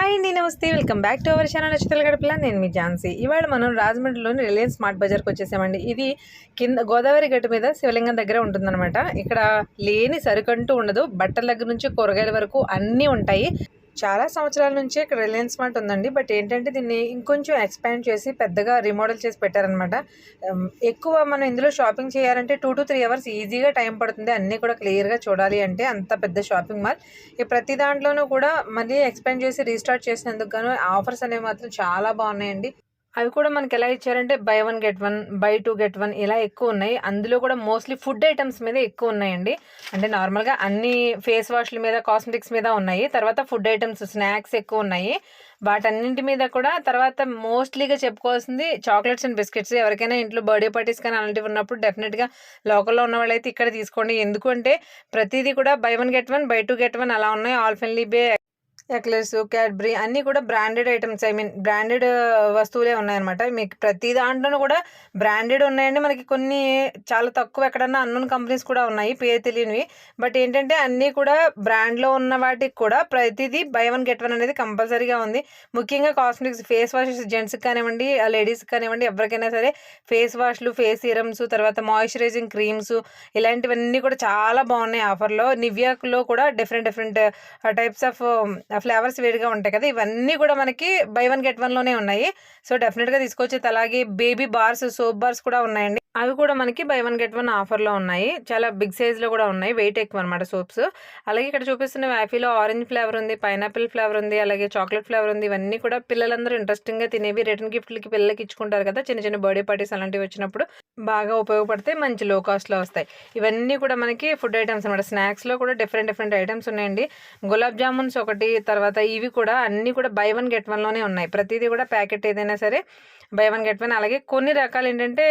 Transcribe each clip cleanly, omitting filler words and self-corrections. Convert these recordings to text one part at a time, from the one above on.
Hi అండి, నమస్తే. Welcome back to our channel అక్షతల గడపల. నేను మీ ఝాన్సీ. ఇవాళ మనం రాజమండ్రిలోని రిలయన్స్ స్మార్ట్ బజార్కి వచ్చేసామండి. ఇది కింద గోదావరి గట్టు మీద శివలింగం దగ్గర ఉంటుందన్నమాట. ఇక్కడ లేని సరుకంటూ ఉండదు. బట్టల దగ్గర నుంచి కూరగాయల వరకు అన్నీ ఉంటాయి. చాలా సంవత్సరాల నుంచి ఇక్కడ రిలయన్స్ స్మార్ట్ ఉందండి. బట్ ఏంటంటే దీన్ని ఇంకొంచెం ఎక్స్పాండ్ చేసి పెద్దగా రీమోడల్ చేసి పెట్టారనమాట. ఎక్కువ మనం ఇందులో షాపింగ్ చేయాలంటే 2 to 3 అవర్స్ ఈజీగా టైం పడుతుంది. అన్నీ కూడా క్లియర్గా చూడాలి అంటే అంత పెద్ద షాపింగ్ మాల్. ఈ ప్రతి దాంట్లోనూ కూడా మళ్ళీ ఎక్స్పాండ్ చేసి రీస్టార్ట్ చేసినందుకు గాను ఆఫర్స్ అనేవి మాత్రం చాలా బాగున్నాయండి. అవి కూడా మనకి ఎలా ఇచ్చారంటే బై 1 get 1, బై 2 get 1 ఇలా ఎక్కువ ఉన్నాయి. అందులో కూడా మోస్ట్లీ ఫుడ్ ఐటమ్స్ మీద ఎక్కువ ఉన్నాయండి. అంటే నార్మల్గా అన్ని ఫేస్ వాష్ల మీద, కాస్మెటిక్స్ మీద ఉన్నాయి. తర్వాత ఫుడ్ ఐటమ్స్, స్నాక్స్ ఎక్కువ ఉన్నాయి. వాటన్నింటి మీద కూడా తర్వాత మోస్ట్లీగా చెప్పుకోవాల్సింది చాక్లెట్స్ అండ్ బిస్కెట్స్. ఎవరికైనా ఇంట్లో బర్త్డే పార్టీస్ కానీ అలాంటివి ఉన్నప్పుడు డెఫినెట్గా లోకల్లో ఉన్న వాళ్ళైతే ఇక్కడ తీసుకోండి. ఎందుకంటే ప్రతిదీ కూడా బై 1 get 1, బై 2 get 1 అలా ఉన్నాయి. ఆల్ఫెన్లీ బే, ఎక్లెర్స్, క్యాడ్బరీ అన్నీ కూడా బ్రాండెడ్ ఐటమ్స్, బ్రాండెడ్ వస్తువులే ఉన్నాయన్నమాట. మీకు ప్రతి దాంట్లోనూ కూడా బ్రాండెడ్ ఉన్నాయండి. మనకి కొన్ని చాలా తక్కువ ఎక్కడన్నా అన్నోన్ కంపెనీస్ కూడా ఉన్నాయి, పేరు తెలియనివి. బట్ ఏంటంటే అన్నీ కూడా బ్రాండ్లో ఉన్న వాటికి కూడా ప్రతిదీ బై 1 get 1 అనేది కంపల్సరీగా ఉంది. ముఖ్యంగా కాస్మెటిక్స్, ఫేస్ వాషెస్, జెంట్స్కి కానివ్వండి, లేడీస్కి కానివ్వండి, ఎవరికైనా సరే ఫేస్ వాష్లు, ఫేస్ సీరమ్స్, తర్వాత మాయిశ్చరైజింగ్ క్రీమ్స్ ఇలాంటివన్నీ కూడా చాలా బాగున్నాయి ఆఫర్లో. నివియాలో కూడా డిఫరెంట్ టైప్స్ ఆఫ్ ఫ్లేవర్స్ వేడిగా ఉంటాయి కదా, ఇవన్నీ కూడా మనకి బై 1 get 1 లోనే ఉన్నాయి. సో డెఫినెట్గా తీసుకొచ్చేది. అలాగే బేబీ బార్స్, సోప్ బార్స్ కూడా ఉన్నాయండి. అవి కూడా మనకి బై 1 get 1 ఆఫర్లో ఉన్నాయి. చాలా బిగ్ సైజ్లో కూడా ఉన్నాయి, వెయిట్ ఎక్కువ అనమాట సోప్స్. అలాగే ఇక్కడ చూపిస్తున్న వ్యాఫీలో ఆరెంజ్ ఫ్లేవర్ ఉంది, పైనాపిల్ ఫ్లేవర్ ఉంది, అలాగే చాక్లెట్ ఫ్లేవర్ ఉంది. ఇవన్నీ కూడా పిల్లలందరూ ఇంట్రెస్టింగ్గా తినేవి. రిటర్న్ గిఫ్ట్లకి పిల్లలకి ఇచ్చుకుంటారు కదా, చిన్న చిన్న బర్త్డే పార్టీస్ అలాంటివి వచ్చినప్పుడు బాగా ఉపయోగపడతాయి, మంచి లో కాస్ట్లో వస్తాయి. ఇవన్నీ కూడా మనకి ఫుడ్ ఐటమ్స్ అనమాట. స్నాక్స్లో కూడా డిఫరెంట్ ఐటమ్స్ ఉన్నాయండి. గులాబ్ జామున్స్ ఒకటి, తర్వాత ఇవి కూడా అన్నీ కూడా బై 1 get 1 లోనే ఉన్నాయి. ప్రతిదీ కూడా ప్యాకెట్ ఏదైనా సరే బై 1 get 1. అలాగే కొన్ని రకాలు ఏంటంటే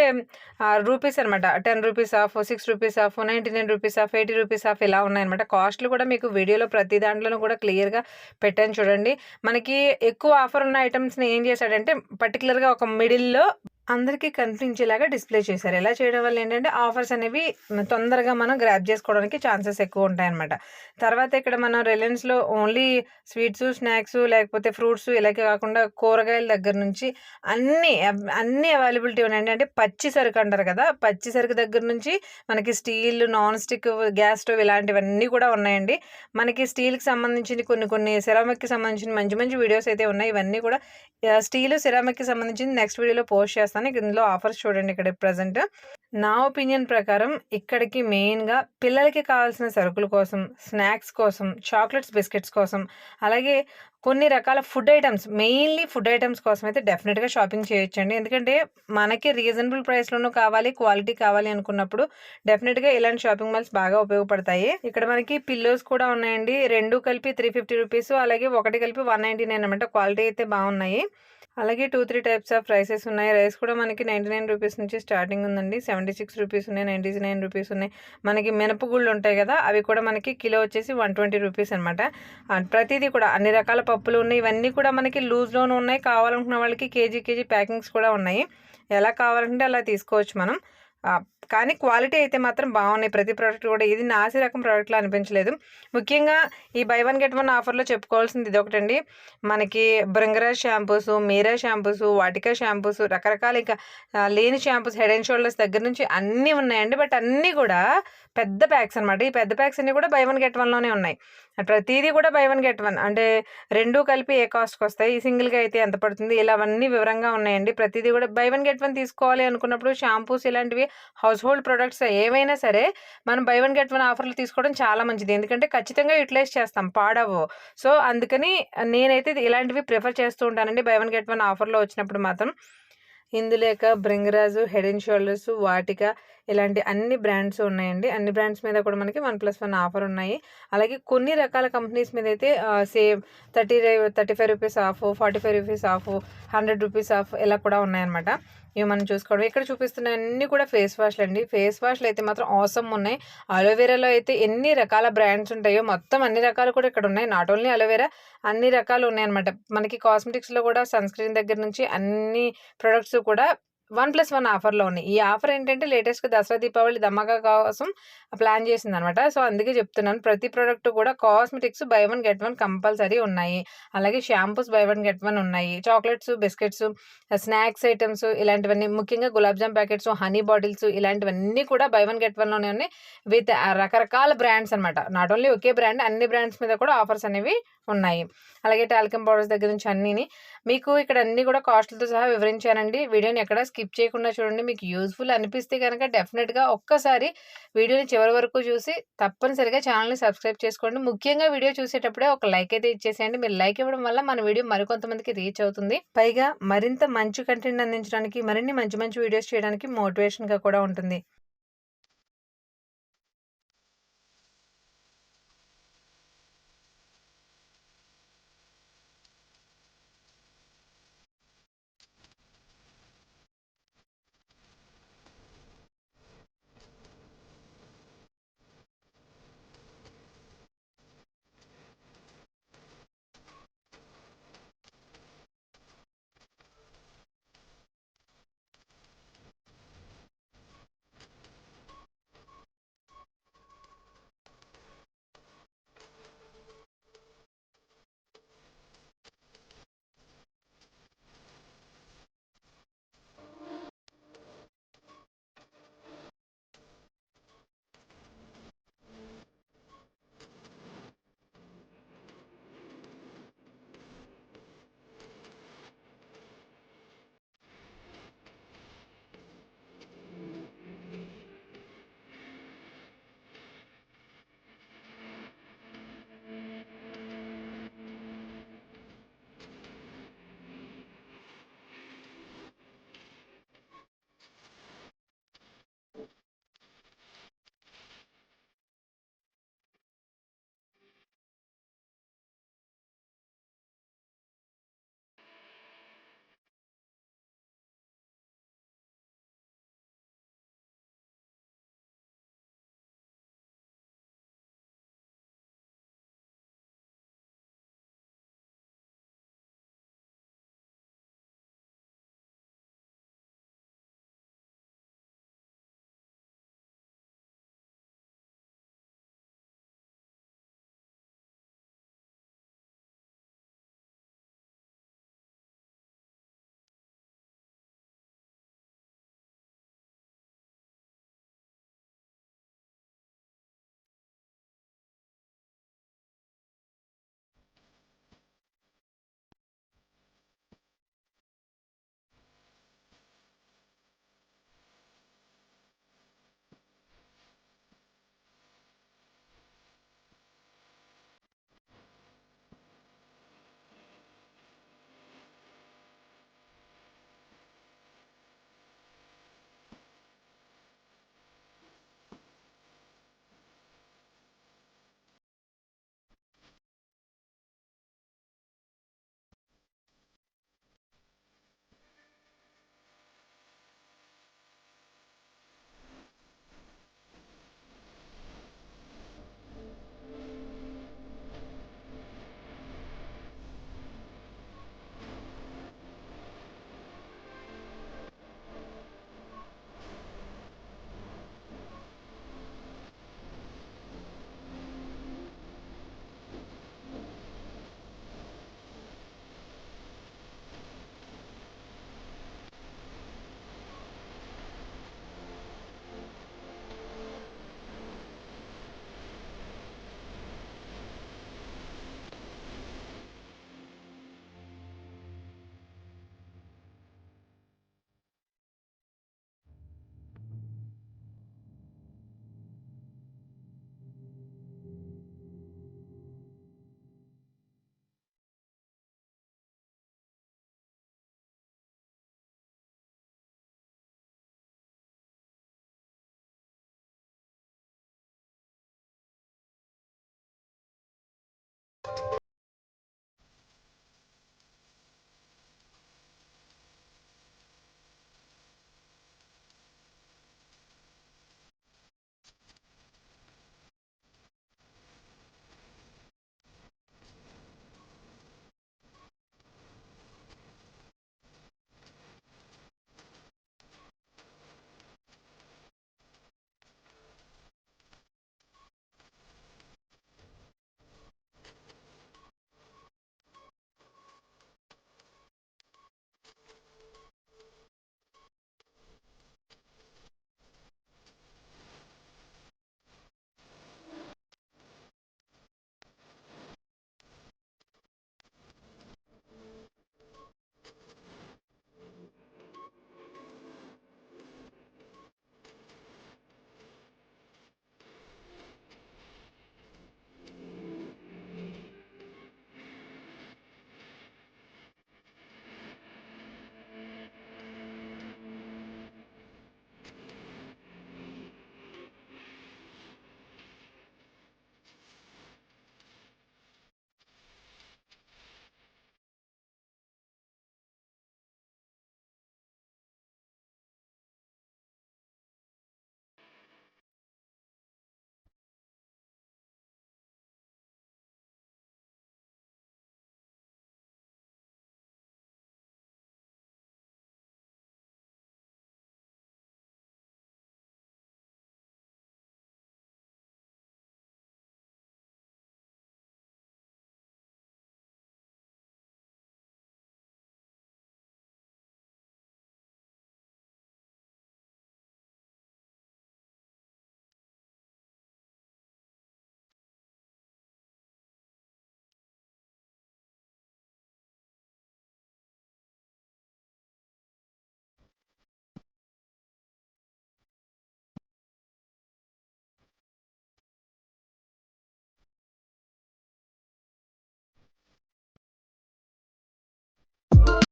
రూపీస్ అనమాట. 10 rupees of, 6 rupees of, 99 rupees of, 80 rupees of ఇలా ఉన్నాయన్నమాట. కాస్ట్లు కూడా మీకు వీడియోలో ప్రతి దాంట్లోనూ కూడా క్లియర్గా పెట్టాను చూడండి. మనకి ఎక్కువ ఆఫర్ ఉన్న ఐటమ్స్ని ఏం చేశాడంటే పర్టికులర్గా ఒక మిడిల్లో అందరికీ కనిపించేలాగా డిస్ప్లే చేశారు. ఎలా చేయడం వల్ల ఏంటంటే ఆఫర్స్ అనేవి తొందరగా మనం గ్రాప్ చేసుకోవడానికి ఛాన్సెస్ ఎక్కువ ఉంటాయన్నమాట. తర్వాత ఇక్కడ మనం రిలయన్స్లో ఓన్లీ స్వీట్స్, స్నాక్స్, లేకపోతే ఫ్రూట్స్ ఇలాగే కాకుండా కూరగాయల దగ్గర నుంచి అన్నీ అవైలబిలిటీ ఉన్నాయండి. అంటే పచ్చి సరుకు అంటారు కదా, పచ్చి సరుకు దగ్గర నుంచి మనకి steel, non stick, gas stove ఇలాంటివన్నీ కూడా ఉన్నాయండి. మనకి స్టీల్కి సంబంధించిన కొన్ని సిరామిక్కి సంబంధించిన మంచి వీడియోస్ అయితే ఉన్నాయి. ఇవన్నీ కూడా స్టీల్, సిరామిక్కి సంబంధించింది నెక్స్ట్ వీడియోలో పోస్ట్ చేస్తాను. ఇందులో ఆఫర్స్ చూడండి. ఇక్కడ ప్రజెంట్ నా ఒపీనియన్ ప్రకారం ఇక్కడికి మెయిన్గా పిల్లలకి కావాల్సిన సరుకుల కోసం, స్నాక్స్ కోసం, చాక్లెట్స్, బిస్కెట్స్ కోసం, అలాగే కొన్ని రకాల food items, mainly food items కోసం అయితే డెఫినెట్గా షాపింగ్ చేయొచ్చండి. ఎందుకంటే మనకి రీజనబుల్ ప్రైస్లోనూ కావాలి, క్వాలిటీ కావాలి అనుకున్నప్పుడు డెఫినెట్గా ఇలాంటి షాపింగ్ మాల్స్ బాగా ఉపయోగపడతాయి. ఇక్కడ మనకి పిల్లోస్ కూడా ఉన్నాయండి. రెండు కలిపి 350 రూపీస్, అలాగే ఒకటి కలిపి 199 అనమాట. క్వాలిటీ అయితే బాగున్నాయి. అలాగే 2-3 టైప్స్ ఆఫ్ రైసెస్ ఉన్నాయి. రైస్ కూడా మనకి 99 రూపీస్ నుంచి స్టార్టింగ్ ఉందండి. 76 రూపీస్ ఉన్నాయి, 99 రూపీస్ ఉన్నాయి. మనకి మినపగుళ్ళు ఉంటాయి కదా, అవి కూడా మనకి కిలో వచ్చేసి 120 రూపీస్ అనమాట. ప్రతిదీ కూడా అన్ని రకాల పప్పులు ఉన్నాయి. ఇవన్నీ కూడా మనకి లూజ్లోనూ ఉన్నాయి. కావాలనుకున్న వాళ్ళకి కేజీ ప్యాకింగ్స్ కూడా ఉన్నాయి. ఎలా కావాలంటే అలా తీసుకోవచ్చు మనం. కానీ క్వాలిటీ అయితే మాత్రం బాగున్నాయి ప్రతి ప్రోడక్ట్ కూడా. ఇది నాసి రకం ప్రోడక్ట్లో అనిపించలేదు. ముఖ్యంగా ఈ బై 1 get 1 ఆఫర్లో చెప్పుకోవాల్సింది ఇది ఒకటండి. మనకి బృంగరాజ్ షాంపూస్, మీరా షాంపూస్, వాటికా షాంపూస్, రకరకాల ఇంకా లేని షాంపూస్, హెడ్ అండ్ షోల్డర్స్ దగ్గర నుంచి అన్నీ ఉన్నాయండి. బట్ అన్నీ కూడా పెద్ద ప్యాక్స్ అనమాట. ఈ పెద్ద ప్యాక్స్ అన్నీ కూడా బై 1 get 1లోనే ఉన్నాయి. ప్రతిదీ కూడా బై 1 get 1 అంటే రెండు కలిపి ఏ కాస్ట్కి వస్తాయి, ఈ సింగిల్గా అయితే ఎంత పడుతుంది, ఇలా అవన్నీ వివరంగా ఉన్నాయండి. ప్రతిదీ కూడా బై 1 get 1 తీసుకోవాలి అనుకున్నప్పుడు షాంపూస్ ఇలాంటివి హౌస్ హోల్డ్ ప్రొడక్ట్స్ ఏవైనా సరే మనం బై 1 get 1 ఆఫర్లు తీసుకోవడం చాలా మంచిది. ఎందుకంటే ఖచ్చితంగా యూటిలైజ్ చేస్తాం, పాడవు. సో అందుకని నేనైతే ఇలాంటివి ప్రిఫర్ చేస్తూ ఉంటానండి బై 1 get 1 ఆఫర్లో వచ్చినప్పుడు మాత్రం. ఇందులేక బ్రింగరాజు, హెడ్ అండ్ షోల్డర్స్, వాటిక ఇలాంటి అన్ని బ్రాండ్స్ ఉన్నాయండి. అన్ని బ్రాండ్స్ మీద కూడా మనకి 1+1 ఆఫర్ ఉన్నాయి. అలాగే కొన్ని రకాల కంపెనీస్ మీద అయితే same 35 rupees of, 45 rupees of, 100 rupees of ఇలా కూడా ఉన్నాయన్నమాట. ఇవి మనం చూసుకోవడం. ఇక్కడ చూపిస్తున్న అన్నీ కూడా ఫేస్ వాష్లు అండి. ఫేస్ వాష్లు అయితే మాత్రం ఆసమ్ ఉన్నాయి. అలోవెరాలో అయితే ఎన్ని రకాల బ్రాండ్స్ ఉంటాయో మొత్తం అన్ని రకాలు కూడా ఇక్కడ ఉన్నాయి. నాట్ ఓన్లీ అలోవెరా, అన్ని రకాలు ఉన్నాయన్నమాట. మనకి కాస్మెటిక్స్లో కూడా సన్ స్క్రీన్ దగ్గర నుంచి అన్ని ప్రొడక్ట్స్ కూడా 1+1 ఆఫర్‌లో ఉన్నాయి. ఈ ఆఫర్ ఏంటంటే లేటెస్ట్‌గా దసరా, దీపావళి ధమాకా కోసం ప్లాన్ చేసిందనమాట. సో, అందుకే చెప్తున్నాను. ప్రతి ప్రొడక్ట్ కూడా cosmetics by one get one compulsory ఉన్నాయి. అలాగే shampoos by one get one ఉన్నాయి. చాక్లెట్స్, బిస్కెట్స్, స్నాక్స్ ఐటెమ్స్ ఇలాంటివన్నీ ముఖ్యంగా gulab jam packets, honey bottles ఇలాంటివన్నీ కూడా బై వన్ గెట్ వన్‌లోనే ఉన్నాయి. విత్ రకరకాల బ్రాండ్స్ అనమాట. నాట్ ఓన్లీ ఒకే బ్రాండ్, అన్ని బ్రాండ్స్ మీద కూడా ఆఫర్స్ అనేవి ఉన్నాయి. అలాగే టాల్కమ్ పౌడర్స్ దగ్గర నుంచి అన్నీని మీకు ఇక్కడ అన్నీ కూడా కాస్ట్‌లతో సహా వివరించానండి. వీడియోని ఎక్కడ స్కిప్ చేయకుండా చూడండి. మీకు యూజ్‌ఫుల్ అనిపిస్తే గనక డెఫినిట్‌గా ఒక్కసారి వీడియోని చివరి వరకు చూసి తప్పనిసరిగా ఛానెల్‌ని సబ్స్క్రైబ్ చేసుకోండి. ముఖ్యంగా వీడియో చూసేటప్పుడే ఒక లైక్ అయితే ఇచ్చేసేయండి. మీరు లైక్ ఇవ్వడం వల్ల మన వీడియో మరికొంతమందికి రీచ్ అవుతుంది. పైగా మరింత మంచి కంటెంట్ అందించడానికి, మరిన్ని మంచి మంచి వీడియోస్ చేయడానికి మోటివేషన్‌గా కూడా ఉంటుంది.